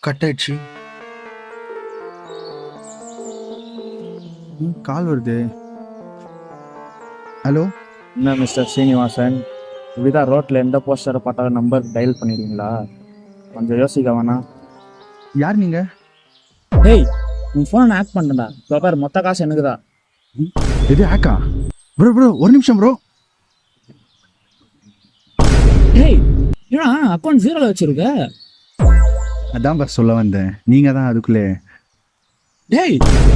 Cut ஆயிடுச்சு. கால் வருது. Hello. என்ன மிஸ்டர் சீனிவாசன், இப்படிதான் ரோட்ல எந்த போஸ்டரை பார்த்தாலும் நம்பர் டயல் பண்ணிடுவீங்களா? கொஞ்சம் யோசிக்க வேணாம். யார் நீங்க? டேய், உன் ஃபோனை நான் ஹேக் பண்ணிட்டேன்டா. இப்போ பாரு, மொத்த காசு எனக்கு தான். எது ஹேக்கா? ப்ரோ ஒரு நிமிஷம் ப்ரோ. டேய், ஏன்னா அக்கௌண்ட் ஜீரோல வச்சிருக்க? அதான் பஸ் சொல்ல வந்தேன், நீங்க தான் அதுக்குள்ளே. டேய்,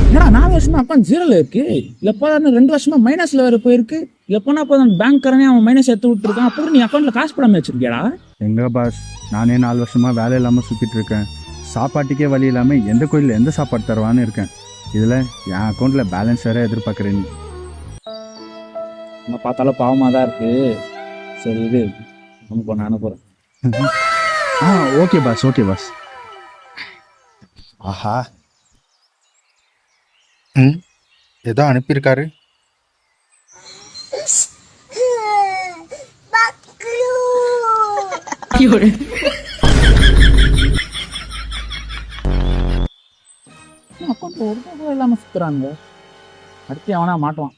என்னடா 4 வருஷமா அக்கௌண்ட் ஜீரோல இருக்கு, எப்போ 2 வருஷமா மைனஸ்ல வேற போயிருக்கு. எப்போனா அப்போ பேங்க்காரனே அவன் மைனஸ் எடுத்து விட்டுருக்கான். அப்புறம் நீ அக்கௌண்ட்ல காசு போடாம வச்சிருக்கியாடா? எங்க பாஸ், நானே 4 வருஷமா வேலை இல்லாமல் சுற்றிட்டு இருக்கேன். சாப்பாட்டுக்கே வழி இல்லாமல் எந்த கோயிலில் எந்த சாப்பாடு தருவான்னு இருக்கேன். இதில் என் அக்கௌண்ட்டில் பேலன்ஸ் வேற எதிர்பார்க்குறேன். நம்ம பார்த்தாலும் பாவமாக தான் இருக்கு. சரி, இது நமக்கு ஒன்று அனுப்புகிறேன். Okay boss, okay boss. ஆஹா, ஏதோ அனுப்பியிருக்காரு. அக்கௌண்ட் ஒரு ரூபா இல்லாமல் சுற்றுறாங்க. அடுத்து அவனா மாட்டுவான்.